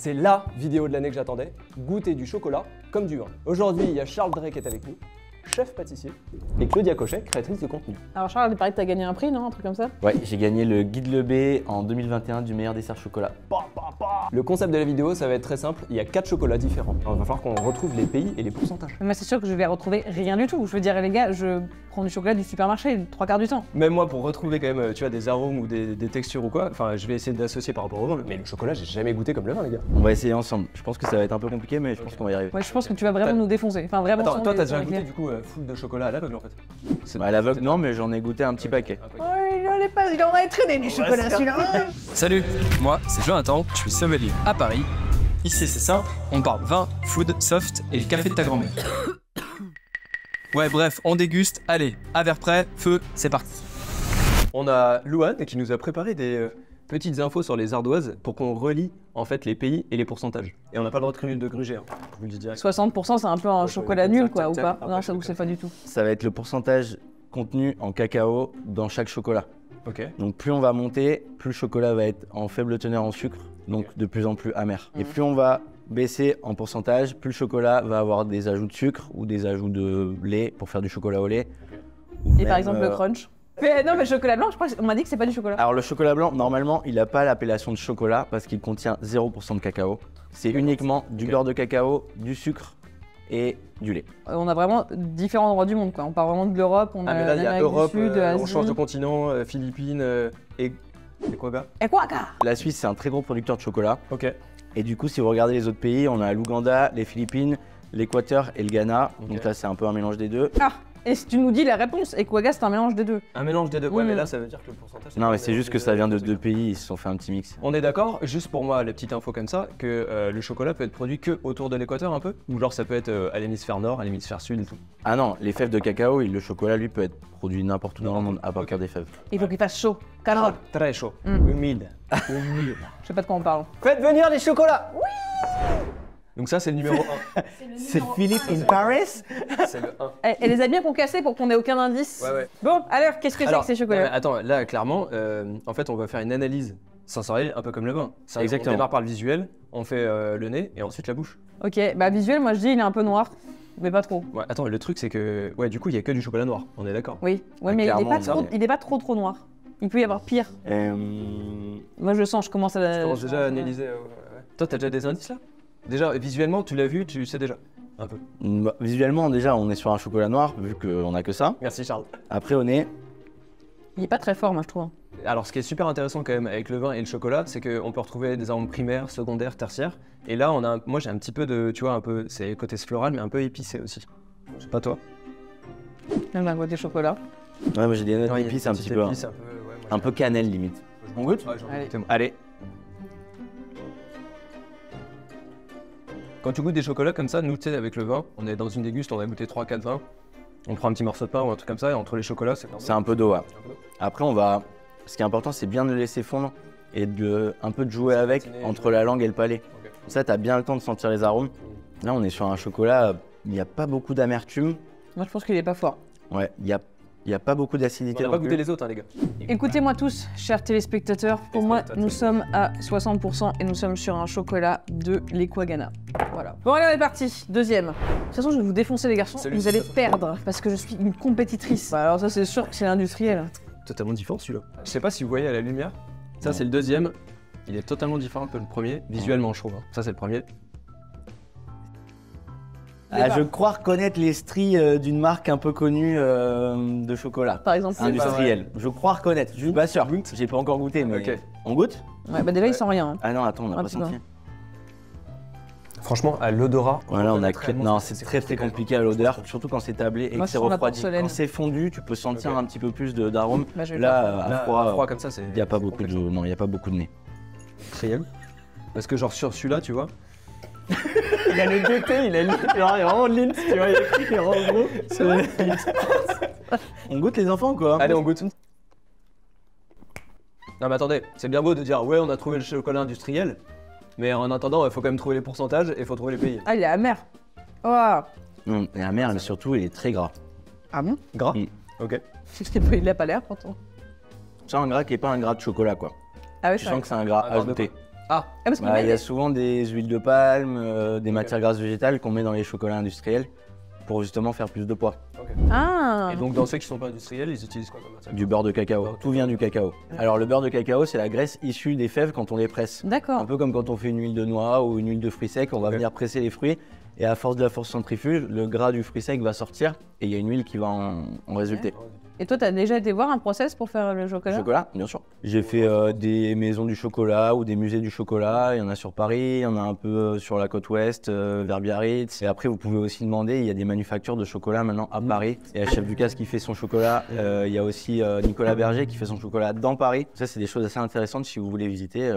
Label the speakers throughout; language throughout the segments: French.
Speaker 1: C'est LA vidéo de l'année que j'attendais, goûter du chocolat comme du vin. Aujourd'hui, il y a Charles Drey qui est avec nous, chef pâtissier, et Claudia Cochet, créatrice de contenu.
Speaker 2: Alors Charles, il paraît que t'as gagné un prix, non? Un truc comme ça?
Speaker 3: Ouais, j'ai gagné le Guide Le B en 2021 du meilleur dessert chocolat.
Speaker 1: Le concept de la vidéo, ça va être très simple, il y a 4 chocolats différents. Alors, il va falloir qu'on retrouve les pays et les pourcentages.
Speaker 2: Mais c'est sûr que je vais retrouver rien du tout. Je veux dire, les gars, je prends du chocolat du supermarché les 3/4 du temps.
Speaker 1: Même moi, pour retrouver quand même, tu vois, des arômes ou des textures ou quoi, enfin, je vais essayer d'associer par rapport au vin. Mais le chocolat, j'ai jamais goûté comme le vin, les gars.
Speaker 3: On va essayer ensemble. Je pense que ça va être un peu compliqué, mais je pense qu'on va y arriver.
Speaker 2: Ouais, je pense que tu vas vraiment nous défoncer. Enfin, vraiment.
Speaker 1: Attends, toi, t'as déjà
Speaker 2: sans
Speaker 1: goûté
Speaker 2: éclair.
Speaker 1: du coup full de chocolat à l'aveugle en fait?
Speaker 3: Bah, à l'aveugle, non, mais j'en ai goûté un petit paquet.
Speaker 2: Ouais, il en a traîné du chocolat celui-là.
Speaker 4: Salut, moi c'est Jonathan, je suis sommelier à Paris. Ici c'est simple, on parle vin, food, soft et le café de ta grand-mère. Ouais bref, on déguste, allez, à verre prêt, feu, c'est parti.
Speaker 1: On a Louane qui nous a préparé des petites infos sur les ardoises pour qu'on relie en fait les pays et les pourcentages. Et on n'a pas le droit de gruger, hein. Je vous le dis direct.
Speaker 2: 60%, c'est un peu un chocolat nul, quoi, ou pas?
Speaker 1: Après,
Speaker 2: Non, ça vous c'est pas du tout.
Speaker 3: Ça va être le pourcentage contenu en cacao dans chaque chocolat.
Speaker 1: Ok.
Speaker 3: Donc plus on va monter, plus le chocolat va être en faible teneur en sucre, donc de plus en plus amer. Et plus on va baisser en pourcentage, plus le chocolat va avoir des ajouts de sucre ou des ajouts de lait pour faire du chocolat au lait. Ou
Speaker 2: Et par
Speaker 3: même,
Speaker 2: exemple le crunch. Mais non, mais le chocolat blanc, je crois qu'on m'a dit que c'est pas du chocolat.
Speaker 3: Alors le chocolat blanc, normalement, il n'a pas l'appellation de chocolat parce qu'il contient 0% de cacao. C'est uniquement du beurre de cacao, du sucre et du lait.
Speaker 2: On a vraiment différents endroits du monde, quoi. On part vraiment de l'Europe, on a
Speaker 1: Ah mais là il y a
Speaker 2: l'Amérique
Speaker 1: Europe,
Speaker 2: du Sud,
Speaker 1: on
Speaker 2: Asie.
Speaker 1: change de continent, Philippines et quoi gars?
Speaker 2: Et quoi, gars?
Speaker 3: La Suisse, c'est un très gros producteur de chocolat.
Speaker 1: Ok.
Speaker 3: Et du coup, si vous regardez les autres pays, on a l'Ouganda, les Philippines, l'Équateur et le Ghana.
Speaker 1: Ok.
Speaker 3: Donc là, c'est un peu un mélange des deux.
Speaker 2: Ah! Et si tu nous dis la réponse, Equaga, c'est un mélange des deux.
Speaker 1: Un mélange des deux. Ouais
Speaker 2: Mm.
Speaker 1: mais là ça veut dire que le pourcentage.
Speaker 3: Non, mais
Speaker 1: un
Speaker 3: c'est
Speaker 1: mélange
Speaker 3: juste
Speaker 1: des
Speaker 3: que ça vient de
Speaker 1: deux
Speaker 3: deux pays, ils se sont fait un petit mix.
Speaker 1: On est d'accord, juste pour moi, les petites infos comme ça, que le chocolat peut être produit que autour de l'équateur un peu? Ou genre ça peut être à l'hémisphère nord, à l'hémisphère sud et tout?
Speaker 3: Ah non, les fèves de cacao, le chocolat, lui, peut être produit n'importe où dans le monde à partir des fèves.
Speaker 2: Il faut qu'il fasse chaud. Calme.
Speaker 1: Très chaud.
Speaker 2: Mm.
Speaker 1: Humide. Humide.
Speaker 2: Je sais pas de quoi on parle.
Speaker 1: Faites venir les chocolats! Oui! Donc ça c'est le numéro 1.
Speaker 3: C'est Philippe in Paris?
Speaker 1: C'est le 1.
Speaker 2: Elle les a bien concassés pour qu'on ait aucun indice.
Speaker 1: Ouais, ouais.
Speaker 2: Bon, alors, qu'est-ce que c'est que ces
Speaker 1: non,
Speaker 2: chocolats?
Speaker 1: mais attends, là clairement, en fait on va faire une analyse sensorielle un peu comme le vin.
Speaker 3: Exactement.
Speaker 1: On démarre par le visuel, on fait le nez et ensuite la bouche.
Speaker 2: Ok, bah visuel, moi je dis il est un peu noir, mais pas trop.
Speaker 1: Ouais, attends, le truc c'est que, ouais, du coup il y a que du chocolat noir, on est d'accord?
Speaker 2: Oui, ouais,
Speaker 3: Ah,
Speaker 2: mais
Speaker 3: clairement,
Speaker 2: il est pas trop noir. Il peut y avoir pire. Moi je le sens, je commence à...
Speaker 1: Je commence déjà à analyser. Ouais. Toi t'as déjà des indices là? Déjà, visuellement, tu l'as vu, tu sais déjà. Un peu.
Speaker 3: Bah, visuellement, déjà, on est sur un chocolat noir, vu qu'on a que ça.
Speaker 1: Merci Charles.
Speaker 3: Après, on est...
Speaker 2: Il est pas très fort, moi je trouve.
Speaker 1: Alors, ce qui est super intéressant quand même avec le vin et le chocolat, c'est qu'on peut retrouver des arômes primaires, secondaires, tertiaires. Et là, moi j'ai un petit peu de, tu vois, un peu, c'est côté floral, mais un peu épicé aussi. Je sais pas toi.
Speaker 2: Même d'un côté chocolat.
Speaker 3: Ouais, moi j'ai des notes
Speaker 1: Ouais, il y a
Speaker 3: d'épices
Speaker 1: une
Speaker 3: un
Speaker 1: petite
Speaker 3: petit peu.
Speaker 1: épice, un peu, ouais, moi,
Speaker 3: Un peu cannelle, limite. On goûte?
Speaker 1: Ouais, j'ai envie de
Speaker 2: Allez.
Speaker 1: goûter, moi.
Speaker 3: Allez.
Speaker 1: Quand tu goûtes des chocolats comme ça, nous, tu sais, avec le vin, on est dans une déguste, on a goûté 3-4 vins. On prend un petit morceau de pain ou un truc comme ça, et entre les chocolats, c'est
Speaker 3: C'est un peu d'eau, ouais. Après, on va... Ce qui est important, c'est bien de le laisser fondre et un peu de jouer avec entre la langue et le palais.
Speaker 1: Ok.
Speaker 3: Comme ça, t'as bien le temps de sentir les arômes. Là, on est sur un chocolat, il n'y a pas beaucoup d'amertume.
Speaker 2: Moi je pense qu'il est pas fort.
Speaker 3: Ouais, il y a pas beaucoup d'acidité.
Speaker 1: On n'a
Speaker 3: non
Speaker 1: pas
Speaker 3: plus.
Speaker 1: goûté les autres, hein, les gars.
Speaker 2: Écoutez-moi tous, chers téléspectateurs, pour moi nous sommes à 60% et nous sommes sur un chocolat de l'Equagana. Voilà. Bon allez, on est parti, deuxième. De toute façon je vais vous défoncer les garçons,
Speaker 1: Celui-ci,
Speaker 2: vous allez
Speaker 1: ça se
Speaker 2: perdre parce que je suis une compétitrice. Bah alors ça c'est sûr que c'est l'industriel.
Speaker 1: Totalement différent celui-là. Je sais pas si vous voyez à la lumière. Ça, c'est le deuxième. Il est totalement différent que le premier, visuellement, je trouve. Hein. Ça, c'est le premier.
Speaker 3: Ah, je crois reconnaître les stries d'une marque un peu connue de chocolat.
Speaker 2: Par exemple.
Speaker 3: Industriel. Je crois reconnaître. Je suis pas sûr. J'ai pas encore goûté, mais...
Speaker 1: Ok.
Speaker 3: On goûte?
Speaker 2: Ouais bah déjà il sent rien. Hein.
Speaker 3: Ah non, attends, on n'a
Speaker 2: Un
Speaker 3: pas
Speaker 2: petit peu.
Speaker 3: senti.
Speaker 1: Franchement, à l'odorat.
Speaker 3: Voilà, on a
Speaker 1: très
Speaker 3: cru.
Speaker 1: bon.
Speaker 3: Non, c'est très compliqué à l'odeur, surtout quand c'est tablé et
Speaker 2: Moi,
Speaker 3: que
Speaker 2: je
Speaker 3: c'est
Speaker 2: sens la
Speaker 3: refroidi.
Speaker 2: porcelaine.
Speaker 3: Quand c'est fondu, tu peux sentir
Speaker 1: Ok.
Speaker 3: un petit peu plus d'arôme.
Speaker 2: Bah, je vais
Speaker 3: Là,
Speaker 1: Là,
Speaker 3: à froid,
Speaker 1: comme ça, c'est.
Speaker 3: il n'y a pas beaucoup de. Non, il y a pas beaucoup de nez.
Speaker 1: Réel. Parce que, genre, sur celui-là, tu vois.
Speaker 3: Il a le DT, il a genre, il y a vraiment de l'int, tu vois, il y a écrit en gros. On goûte les enfants quoi.
Speaker 1: Allez, on goûte. Non, mais attendez, c'est bien beau de dire, ouais, on a trouvé le chocolat industriel. Mais en attendant, il faut quand même trouver les pourcentages et il faut trouver les pays.
Speaker 2: Ah il est amer. Oh.
Speaker 3: Et la mère, surtout, il est très gras.
Speaker 2: Ah bon?
Speaker 1: Gras.
Speaker 3: Mm.
Speaker 1: Ok.
Speaker 2: Il a pas l'air pourtant.
Speaker 3: C'est un gras qui est pas un gras de chocolat quoi.
Speaker 2: Ah ouais
Speaker 3: Tu
Speaker 2: c'est
Speaker 3: sens
Speaker 2: vrai.
Speaker 3: que c'est un gras
Speaker 1: Un gras de
Speaker 3: ajouté.
Speaker 1: quoi? Ah,
Speaker 2: parce qu'on
Speaker 3: Il y a souvent des huiles de palme, des matières grasses végétales qu'on met dans les chocolats industriels pour justement faire plus de poids.
Speaker 2: Ah.
Speaker 1: et donc dans ceux qui sont pas industriels, ils utilisent quoi comme matière?
Speaker 3: Du beurre de cacao, tout vient du cacao. Alors le beurre de cacao, c'est la graisse issue des fèves quand on les presse. Un
Speaker 2: D'accord.
Speaker 3: peu comme quand on fait une huile de noix ou une huile de fruits secs, on va venir presser les fruits et à force de la force centrifuge, le gras du fruit sec va sortir et il y a une huile qui va en résulter.
Speaker 2: Et toi, t'as déjà été voir un process pour faire le chocolat?
Speaker 3: Chocolat, bien sûr. J'ai fait des maisons du chocolat ou des musées du chocolat. Il y en a sur Paris, il y en a un peu sur la côte ouest, vers Biarritz. Et après, vous pouvez aussi demander, il y a des manufactures de chocolat maintenant à Paris. Et à Chef Ducasse qui fait son chocolat. Il y a aussi Nicolas Berger qui fait son chocolat dans Paris. Ça, c'est des choses assez intéressantes si vous voulez visiter.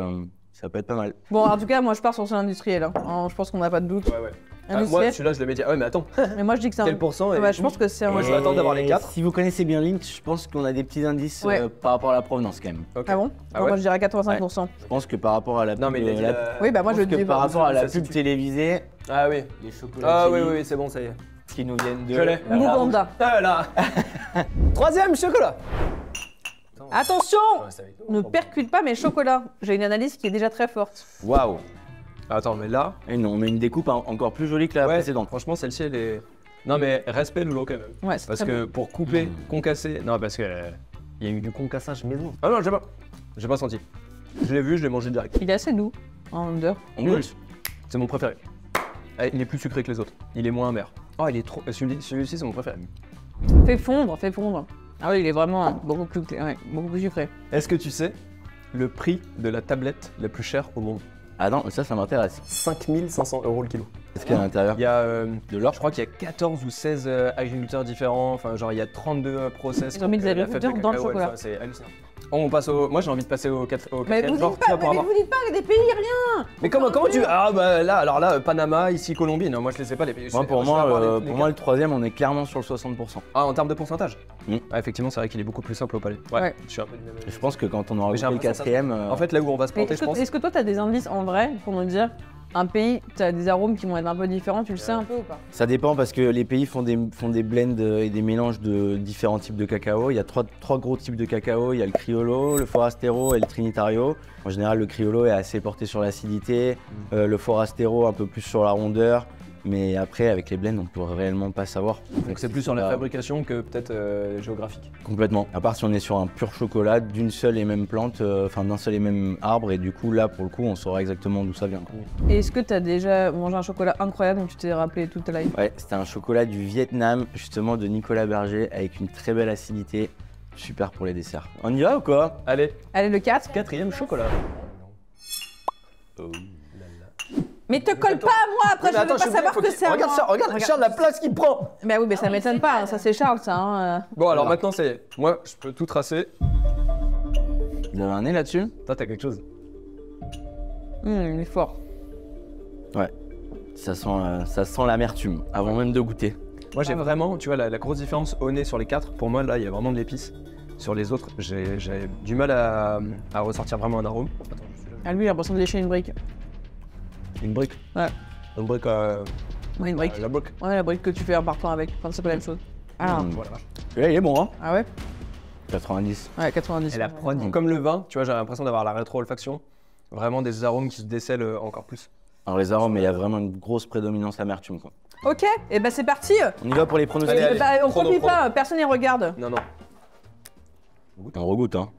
Speaker 3: Ça peut être pas mal.
Speaker 2: Bon, en tout cas, moi, je pars sur celle industrielle. Hein. Je pense qu'on n'a pas de doute.
Speaker 1: Ouais. Moi,
Speaker 2: Industriel.
Speaker 1: celui-là, je le mets dire. Ah ouais, mais attends,
Speaker 2: Mais moi, je dis que c'est un.
Speaker 1: quel pourcent
Speaker 2: Ouais, je pense que c'est un.
Speaker 1: Moi, je vais attendre d'avoir les 4.
Speaker 3: Si vous connaissez bien Lynch, je pense qu'on a des petits indices
Speaker 2: Ouais.
Speaker 3: par rapport à la provenance quand même.
Speaker 1: Ok.
Speaker 2: Ah bon?
Speaker 1: Ah
Speaker 2: Non,
Speaker 1: ouais
Speaker 2: moi, je dirais 85%.
Speaker 3: Je pense que par rapport à la pub,
Speaker 1: Non, mais il a dit
Speaker 2: Oui, bah, moi,
Speaker 3: je
Speaker 2: je
Speaker 3: pense que
Speaker 2: dis
Speaker 3: par rapport à la
Speaker 1: Ça,
Speaker 3: pub
Speaker 1: c'est-
Speaker 3: télévisée,
Speaker 1: Ah oui.
Speaker 3: les chocolats
Speaker 1: Ah oui, c'est bon, ça y est.
Speaker 3: qui nous viennent de
Speaker 1: Je l'ai.
Speaker 3: la
Speaker 2: Mouganda.
Speaker 1: Ah là. Troisième chocolat.
Speaker 2: Attention!
Speaker 1: Ouais, c'est avec nous,
Speaker 2: Ne
Speaker 1: on prend-
Speaker 2: percute pas mes chocolats. J'ai une analyse qui est déjà très forte.
Speaker 3: Waouh.
Speaker 1: Attends, mais là.
Speaker 3: Et non, on met une découpe encore plus jolie que la
Speaker 1: Ouais,
Speaker 3: précédente.
Speaker 1: franchement, celle-ci, elle est. Non, mais respect Loulou quand même.
Speaker 2: Ouais, c'est
Speaker 1: Parce
Speaker 2: très
Speaker 1: que pour couper, concasser. Non, parce que. Il y a eu du concassage maison. Ah non, j'ai pas. J'ai pas senti. Je l'ai vu, je l'ai mangé direct.
Speaker 2: bon. Il est assez doux en odeur.
Speaker 3: On goûte.
Speaker 1: C'est mon préféré. Ah, il est plus sucré que les autres. Il est moins amer. Oh, il est trop. Celui-ci, c'est mon préféré.
Speaker 2: Fais fondre, fais fondre. Ah oui, il est vraiment beaucoup plus, beaucoup plus sucré.
Speaker 1: Est-ce que tu sais le prix de la tablette la plus chère au monde?
Speaker 3: Ah non, ça m'intéresse.
Speaker 1: 5500 € le kilo.
Speaker 3: Qu'est-ce qu'il y a à l'intérieur?
Speaker 1: Il y a.
Speaker 3: De l'or.
Speaker 1: Je crois qu'il y a 14 ou 16 agriculteurs différents. Enfin, genre, il y a 32 process.
Speaker 2: Ils ont mis des
Speaker 1: la fève
Speaker 2: agriculteurs
Speaker 1: de
Speaker 2: dans le
Speaker 1: cacao,
Speaker 2: chocolat.
Speaker 1: enfin, c'est hallucinant. Oh, on passe au. Moi, j'ai envie de passer au
Speaker 2: Mais
Speaker 1: quatrième.
Speaker 2: vous
Speaker 1: genre,
Speaker 2: dites
Speaker 1: tu
Speaker 2: pas,
Speaker 1: vois, pour
Speaker 2: mais
Speaker 1: avoir-
Speaker 2: vous dites pas des pays, rien.
Speaker 1: Mais comment tu. Ah, bah là, alors là, Panama, ici, Colombie. Non, moi, je les sais pas, les pays.
Speaker 3: Moi, pour
Speaker 1: Je vais avoir
Speaker 3: moi,
Speaker 1: les
Speaker 3: pour moi, le troisième, on est clairement sur le 60%.
Speaker 1: Ah, en termes de pourcentage
Speaker 3: Mm.
Speaker 1: Ah, effectivement, c'est vrai qu'il est beaucoup plus simple au palais.
Speaker 2: Ouais.
Speaker 1: Je suis un peu du même avis.
Speaker 3: Je pense que quand on aura
Speaker 1: Mais j'ai
Speaker 3: goûté le
Speaker 1: l'impression que
Speaker 3: quatrième,
Speaker 1: En fait, là où on va se
Speaker 2: Mais
Speaker 1: planter, je pense.
Speaker 2: est-ce que toi, t'as des indices en vrai pour nous dire un pays, t'as des arômes qui vont être un peu différents, tu le sais un peu ou pas?
Speaker 3: ça dépend parce que les pays font des blends et des mélanges de différents types de cacao. Il y a trois gros types de cacao. Il y a le Criollo, le Forastero et le Trinitario. En général, le Criollo est assez porté sur l'acidité, le Forastero un peu plus sur la rondeur. Mais après, avec les blends, on peut réellement pas savoir.
Speaker 1: Donc, c'est plus sur la
Speaker 3: pas-
Speaker 1: fabrication que peut-être géographique.
Speaker 3: Complètement. À part si on est sur un pur chocolat d'une seule et même plante, enfin d'un seul et même arbre, et du coup là pour le coup on saura exactement d'où ça vient.
Speaker 2: Et est-ce que t'as déjà mangé un chocolat incroyable dont tu t'es rappelé toute ta life?
Speaker 3: Ouais, c'était un chocolat du Vietnam, justement de Nicolas Berger, avec une très belle acidité, super pour les desserts. On y va ou quoi?
Speaker 1: Allez,
Speaker 2: Allez, le 4.
Speaker 1: quatrième chocolat.
Speaker 2: Mais te colle pas à moi, après je veux pas savoir que c'est à moi.
Speaker 1: regarde Charles, la place qu'il prend.
Speaker 2: Bah oui, mais ça m'étonne pas, hein, ça c'est Charles ça. Hein.
Speaker 1: Bon, alors maintenant, c'est. Moi, je peux tout tracer.
Speaker 3: Vous avez un nez là-dessus?
Speaker 1: Toi, t'as quelque chose.
Speaker 2: Il est fort.
Speaker 3: Ouais. Ça sent l'amertume, avant même de goûter.
Speaker 1: Moi, j'ai vraiment, tu vois, la grosse différence au nez sur les 4. Pour moi, là, il y a vraiment de l'épice. Sur les autres, j'ai du mal à ressortir vraiment un arôme. Attends, je suis là.
Speaker 2: Ah, lui, il a l'impression de lécher une brique.
Speaker 1: Une brique.
Speaker 2: Ouais.
Speaker 1: Une brique.
Speaker 2: Ouais, une brique.
Speaker 1: La brique.
Speaker 2: Ouais, la brique que tu fais un parfum avec. Enfin, c'est pas la même chose. Ah,
Speaker 1: Voilà.
Speaker 3: Là il est bon hein.
Speaker 2: ah ouais?
Speaker 3: 90.
Speaker 2: Ouais, 90.
Speaker 1: Et la prod, comme le vin, tu vois, j'ai l'impression d'avoir la rétro-olfaction. Vraiment des arômes qui se décèlent encore plus.
Speaker 3: Alors les arômes, mais il y a vraiment une grosse prédominance amertume quoi.
Speaker 2: Ok, et bah c'est parti.
Speaker 3: On y va pour les pronostics.
Speaker 1: Allez, allez.
Speaker 2: Bah, on
Speaker 1: Chrono,
Speaker 2: copie
Speaker 1: chrono.
Speaker 2: pas, personne n'y regarde.
Speaker 1: Non, non.
Speaker 3: On regoute hein.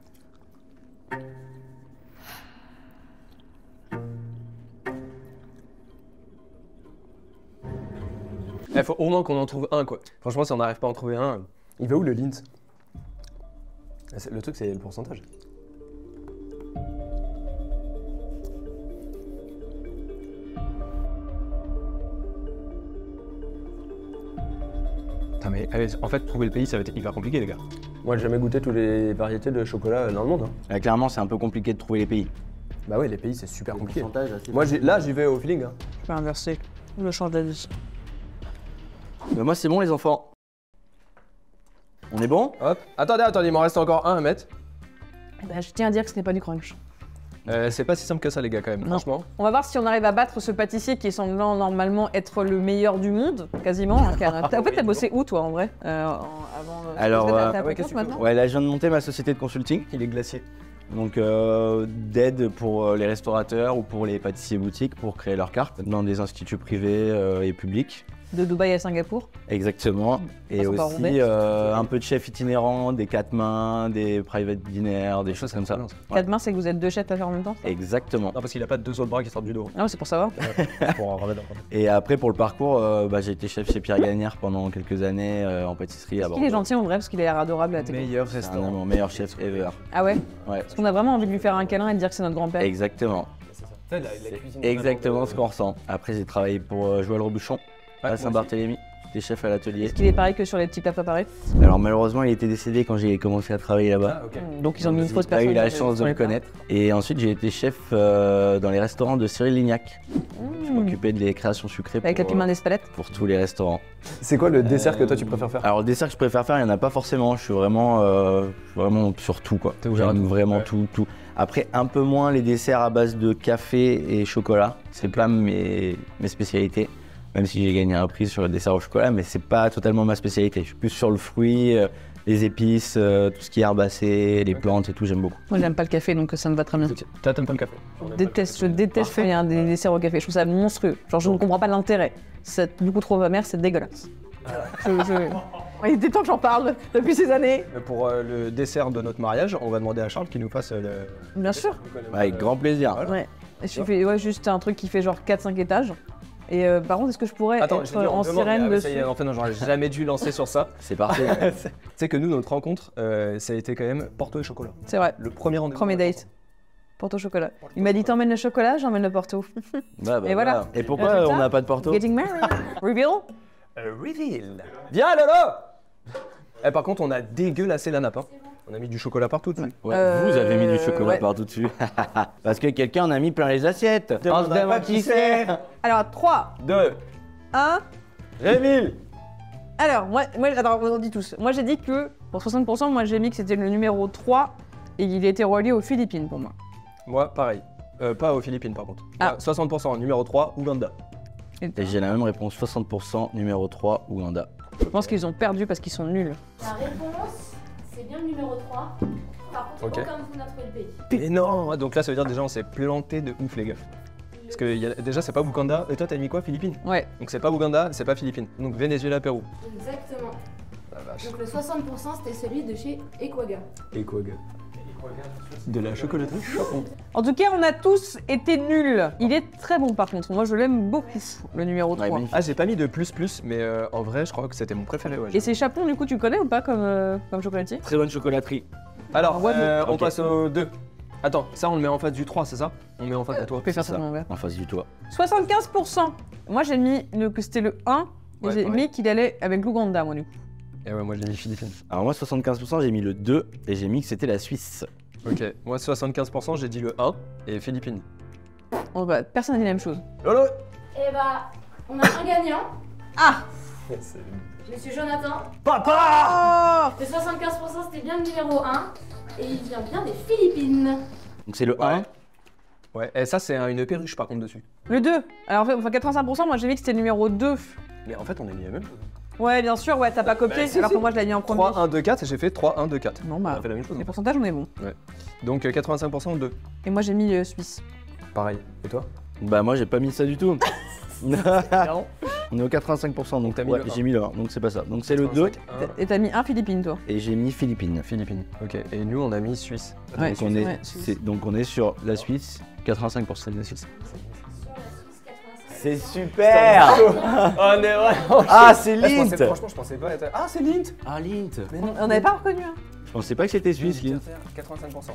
Speaker 1: Il faut au moins qu'on en trouve un, quoi. Franchement, si on n'arrive pas à en trouver un, il va où le Lindt? Le truc, c'est le pourcentage. Putain, mais allez, en fait, trouver le pays, ça va être hyper compliqué, les gars. Moi, j'ai jamais goûté toutes les variétés de chocolat dans le monde. Hein.
Speaker 3: Clairement c'est un peu compliqué de trouver les pays.
Speaker 1: Bah ouais, les pays, c'est super compliqué.
Speaker 3: Pourcentage assez
Speaker 1: Moi, là, j'y vais au feeling. Hein.
Speaker 2: Je vais inverser. Je change d'avis.
Speaker 3: Mais moi c'est bon les enfants. On est bon?
Speaker 1: Hop. Attendez, il m'en reste encore un à mettre.
Speaker 2: Bah, je tiens à dire que ce n'est pas du crunch.
Speaker 1: C'est pas si simple que ça, les gars, quand même,
Speaker 2: Non.
Speaker 1: franchement.
Speaker 2: On va voir si on arrive à battre ce pâtissier qui est semblant normalement être le meilleur du monde, quasiment. Hein, en fait, t'as bossé où toi en vrai avant,
Speaker 3: Alors,
Speaker 2: t'as
Speaker 3: ouais,
Speaker 2: ton compte maintenant?
Speaker 3: Ouais là je viens de monter ma société de consulting.
Speaker 1: Il est glacier.
Speaker 3: Donc d'aide pour les restaurateurs ou pour les pâtissiers boutiques pour créer leurs cartes dans des instituts privés et publics.
Speaker 2: De Dubaï à Singapour.
Speaker 3: Exactement. Et
Speaker 2: Passant par
Speaker 3: aussi
Speaker 2: Roubaix.
Speaker 3: un peu de chefs itinérants, des 4 mains, des private dinners, des choses comme ça. Ouais.
Speaker 2: 4 mains, c'est que vous êtes 2 chefs à faire en même temps.
Speaker 3: Exactement.
Speaker 1: Non, parce qu'il a pas 2 autres bras qui sortent du dos.
Speaker 2: Non, c'est pour savoir.
Speaker 1: Pour en remettre dans
Speaker 3: Et après pour le parcours, j'ai été chef chez Pierre Gagnère pendant quelques années en pâtisserie à
Speaker 2: Il est
Speaker 3: Bordeaux.
Speaker 2: gentil en vrai parce qu'il a l'air adorable à la télé.
Speaker 1: Meilleur
Speaker 3: C'est un de
Speaker 1: restaurant.
Speaker 3: mon meilleur chef ever.
Speaker 2: Ah ouais?
Speaker 3: Ouais.
Speaker 2: Parce qu'on a vraiment envie de lui faire un câlin et de dire que c'est notre grand-père.
Speaker 3: Exactement.
Speaker 1: La
Speaker 3: C'est
Speaker 1: cuisine
Speaker 3: exactement ce qu'on ressent. Après j'ai travaillé pour Joël Robuchon à Saint-Barthélemy. J'étais chef à l'atelier.
Speaker 2: Est-ce qu'il est pareil que sur les petits plats préparés?
Speaker 3: Alors malheureusement il était décédé quand j'ai commencé à travailler là-bas.
Speaker 1: Ah, ok.
Speaker 2: Donc ils ont mis une fausse
Speaker 3: J'ai pas
Speaker 2: personne.
Speaker 3: eu la
Speaker 2: sur
Speaker 3: chance de
Speaker 2: les
Speaker 3: le
Speaker 2: plats.
Speaker 3: connaître. Et ensuite j'ai été chef dans les restaurants de Cyril Lignac. Je m'occupais des créations sucrées
Speaker 2: Avec la
Speaker 3: pour,
Speaker 2: piment d'Espelette.
Speaker 3: pour tous les restaurants.
Speaker 1: C'est quoi le dessert que toi tu préfères faire?
Speaker 3: Alors le dessert que je préfère faire, il n'y en a pas forcément. Je suis vraiment sur tout quoi.
Speaker 1: T'es ouvert à
Speaker 3: J'aime
Speaker 1: tout.
Speaker 3: vraiment
Speaker 1: Ouais.
Speaker 3: tout. Après un peu moins les desserts à base de café et chocolat. C'est pas mes spécialités. Même si j'ai gagné un prix sur le dessert au chocolat, mais c'est pas totalement ma spécialité. Je suis plus sur le fruit, les épices, tout ce qui est herbacé, les plantes et tout, j'aime beaucoup.
Speaker 2: Moi j'aime pas le café donc ça me va très bien.
Speaker 1: Toi, t'aimes pas le café?
Speaker 2: Je déteste quand il y a des desserts au café. Je trouve ça monstrueux. Genre je ne comprends pas l'intérêt. C'est beaucoup trop amer, c'est dégueulasse. Il était temps que j'en parle depuis ces années.
Speaker 1: Pour le dessert de notre mariage, on va demander à Charles qu'il nous fasse le.
Speaker 2: Bien sûr.
Speaker 3: Avec grand plaisir.
Speaker 2: Ouais. Et je fais juste un truc qui fait genre 4-5 étages. Et par contre, est-ce que je pourrais
Speaker 1: Attends,
Speaker 2: être
Speaker 1: j'ai dit, on
Speaker 2: en
Speaker 1: demande,
Speaker 2: sirène
Speaker 1: mais ça y
Speaker 2: dessus?
Speaker 1: est, en fait, non, j'aurais jamais dû lancer sur ça.
Speaker 3: C'est parfait.
Speaker 1: Tu sais que nous, notre rencontre, ça a été quand même Porto et chocolat.
Speaker 2: C'est vrai.
Speaker 1: Le premier rendez-vous.
Speaker 2: Premier date. Porto chocolat. Il m'a dit t'emmènes le chocolat, j'emmène le Porto.
Speaker 3: Bah,
Speaker 2: Et voilà.
Speaker 3: Et pourquoi
Speaker 2: Résultat,
Speaker 3: on n'a pas de Porto?
Speaker 2: Getting married. Reveal.
Speaker 1: Reveal. Viens, Lolo. Par contre, on a dégueulassé la nappe. Hein. On a mis du chocolat partout dessus.
Speaker 3: Ouais, vous avez mis du chocolat
Speaker 2: ouais.
Speaker 3: partout dessus. Parce que quelqu'un en a mis plein les assiettes. On se demande qui c'est.
Speaker 2: Alors 3,
Speaker 1: 2.
Speaker 2: 1.
Speaker 1: Réville.
Speaker 2: Alors, attends, on dit tous. Moi j'ai dit que pour 60%, moi j'ai mis que c'était le numéro 3 et il était relié aux Philippines pour moi.
Speaker 1: Moi, pareil. Pas aux Philippines, par contre.
Speaker 2: Ah.
Speaker 1: 60%, numéro 3, Ouganda.
Speaker 2: Et
Speaker 3: Et j'ai la même réponse, 60%, numéro 3, Ouganda.
Speaker 2: je pense qu'ils ont perdu parce qu'ils sont nuls.
Speaker 5: La réponse, c'est bien le numéro 3. Par contre,
Speaker 1: Ok.
Speaker 5: aucun de vous n'a trouvé le pays.
Speaker 1: Mais non. Donc là, ça veut dire déjà, on s'est planté de ouf, les gars. Parce que déjà, c'est pas Ouganda. Et toi, t'as mis quoi, Philippines?
Speaker 2: Ouais.
Speaker 1: Donc c'est pas Ouganda, c'est pas Philippines. Donc Venezuela, Pérou.
Speaker 5: Exactement.
Speaker 1: La vache.
Speaker 5: Donc le 60%, c'était celui de chez Equaga.
Speaker 1: Et quoi, gars? De la chocolaterie Chapon.
Speaker 2: En tout cas, on a tous été nuls. Il est très bon par contre. Moi je l'aime beaucoup, le numéro 3.
Speaker 3: Ouais, magnifique.
Speaker 1: Ah, j'ai pas mis de plus, mais en vrai, je crois que c'était mon préféré. Ouais,
Speaker 2: Et ces chapons, du coup, tu connais ou pas comme chocolatier?
Speaker 3: Très bonne chocolaterie.
Speaker 1: Alors,
Speaker 2: Ouais,
Speaker 1: on
Speaker 3: ok.
Speaker 1: passe au 2. Attends, ça, on le met en face du 3, c'est ça? On le met en face de toi.
Speaker 2: Je peux faire
Speaker 3: c'est
Speaker 2: ça
Speaker 3: ça.
Speaker 2: dans mon verre.
Speaker 3: En face du toit.
Speaker 2: 75%. Moi j'ai mis que c'était le 1 et
Speaker 1: Ouais,
Speaker 2: j'ai
Speaker 1: pareil.
Speaker 2: mis qu'il allait avec l'Ouganda, moi du coup.
Speaker 1: Et ouais, moi j'ai mis Philippines.
Speaker 3: Alors moi, 75%, j'ai mis le 2 et j'ai mis que c'était la Suisse.
Speaker 1: Ok, moi 75%, j'ai dit le 1 et Philippines.
Speaker 2: Personne n'a dit la même chose.
Speaker 1: Lolo.
Speaker 5: Et bah, on a un gagnant,
Speaker 2: Ah
Speaker 5: Monsieur Jonathan.
Speaker 1: Papa.
Speaker 5: Le 75%, c'était bien le numéro 1. Et il vient bien des Philippines.
Speaker 3: Donc c'est le 1.
Speaker 1: Ouais, et ça, c'est une perruche par contre dessus.
Speaker 2: Le 2. Alors en fait, 85%, moi j'ai mis que c'était le numéro 2.
Speaker 1: Mais en fait, on a mis la même chose.
Speaker 2: Ouais, bien sûr, ouais, t'as pas copié,
Speaker 1: si,
Speaker 2: alors
Speaker 1: si.
Speaker 2: que moi je l'ai mis en premier.
Speaker 1: 3, 1, 2, 4, et j'ai fait 3, 1, 2, 4.
Speaker 2: Non,
Speaker 1: On
Speaker 2: bah,
Speaker 1: a fait la même chose.
Speaker 2: les
Speaker 1: hein.
Speaker 2: pourcentages, on est bon.
Speaker 1: Donc 85% 2.
Speaker 2: Et moi j'ai mis Suisse.
Speaker 1: Pareil. Et toi?
Speaker 3: Bah moi, j'ai pas mis ça du tout. On est au 85%, donc
Speaker 1: T'as mis
Speaker 3: ouais,
Speaker 1: le un.
Speaker 3: j'ai mis le 1, donc c'est pas ça. Donc c'est le 2
Speaker 2: Et t'as mis un Philippine, toi.
Speaker 3: et j'ai mis Philippines.
Speaker 1: Philippines. Ok. Et nous, on a mis Suisse.
Speaker 2: Ouais,
Speaker 3: Donc on est,
Speaker 2: ouais.
Speaker 3: donc on est sur la Suisse, 85% de la Suisse.
Speaker 5: Sur la Suisse, 85.
Speaker 3: C'est super.
Speaker 1: On est vraiment.
Speaker 3: Ah, c'est
Speaker 1: Ah, je
Speaker 3: Lint.
Speaker 1: pensais- Franchement, je pensais pas être. Ah, c'est Lint.
Speaker 3: Ah, Lint.
Speaker 2: On n'avait pas reconnu, hein.
Speaker 3: Je pensais pas que c'était Suisse, Lint.
Speaker 1: 85%.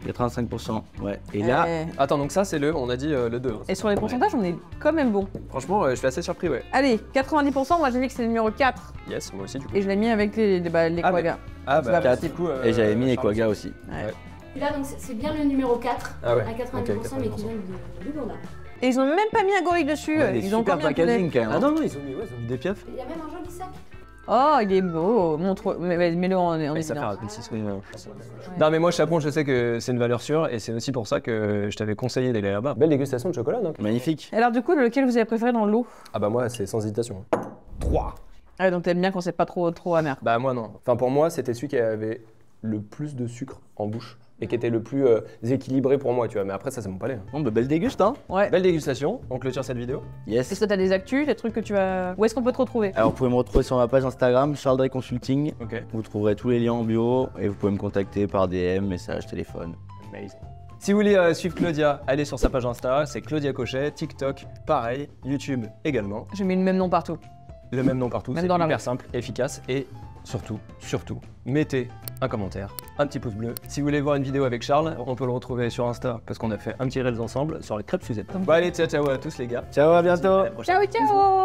Speaker 3: 85%, ouais. Et là,
Speaker 1: Attends, donc ça, c'est on a dit le 2.
Speaker 2: Et sur les pourcentages, on est quand même bon.
Speaker 1: Franchement, je suis assez surpris, ouais.
Speaker 2: Allez, 90%, moi j'ai mis que c'est le numéro 4.
Speaker 1: Yes, moi aussi, du coup.
Speaker 2: Et je l'ai mis avec les
Speaker 1: Ah,
Speaker 2: Quagga.
Speaker 1: Ah,
Speaker 2: bah,
Speaker 3: quatre.
Speaker 1: du coup.
Speaker 3: et j'avais mis
Speaker 1: Charles
Speaker 3: Equaga
Speaker 1: aussi.
Speaker 3: aussi.
Speaker 2: Ouais.
Speaker 5: Et là, donc c'est bien le numéro 4.
Speaker 1: Ah ouais.
Speaker 5: À 90%,
Speaker 1: Ok,
Speaker 5: mais qui vient de l'Ouganda.
Speaker 2: Et ils ont même pas mis un gorille dessus.
Speaker 3: Ouais,
Speaker 2: Ils ont
Speaker 3: super
Speaker 2: encore mis un
Speaker 3: packaging quand même.
Speaker 1: Ah
Speaker 3: hein.
Speaker 1: non, non, ils ont mis des piafs.
Speaker 5: Et il y a même un joli sac.
Speaker 2: Oh, il est beau. Montre, mets-le en
Speaker 1: Et ça fait
Speaker 2: évidence.
Speaker 1: un petit sourire. Non, mais moi, Chapon, je sais que c'est une valeur sûre et c'est aussi pour ça que je t'avais conseillé d'aller là-bas. Belle dégustation de chocolat, donc.
Speaker 3: Magnifique.
Speaker 2: Alors du coup, lequel vous avez préféré dans l'eau?
Speaker 1: Ah, bah, moi, c'est sans hésitation. 3.
Speaker 2: Ah, donc t'aimes bien quand c'est pas trop amer.
Speaker 1: Bah, moi, non. Enfin, pour moi, c'était celui qui avait le plus de sucre en bouche. et qui était le plus équilibré pour moi, tu vois. Mais après, ça, c'est mon palais.
Speaker 3: Bon, bah, belle déguste, hein.
Speaker 2: Ouais.
Speaker 1: Belle dégustation, on clôture cette vidéo.
Speaker 3: Yes.
Speaker 2: Est-ce que t'as des actus, des trucs que tu vas... Où est-ce qu'on peut te retrouver?
Speaker 3: Alors, vous pouvez me retrouver sur ma page Instagram, Charles Drey Consulting.
Speaker 1: Ok.
Speaker 3: Vous trouverez tous les liens en bio et vous pouvez me contacter par DM, message, téléphone.
Speaker 1: Amazing. Si vous voulez suivre Claudia, allez sur sa page Insta, c'est Claudia Cochet, TikTok, pareil, YouTube également.
Speaker 2: J'ai mis le même nom partout.
Speaker 1: Le même nom partout,
Speaker 2: Même
Speaker 1: c'est
Speaker 2: dans la
Speaker 1: hyper
Speaker 2: rue.
Speaker 1: simple, efficace et surtout, mettez un commentaire, un petit pouce bleu. Si vous voulez voir une vidéo avec Charles, on peut le retrouver sur Insta parce qu'on a fait un petit reels ensemble sur les crêpes Suzette. Bon allez, ciao ciao à tous les gars.
Speaker 3: Ciao, à bientôt.
Speaker 1: À la prochaine.
Speaker 2: Ciao, ciao.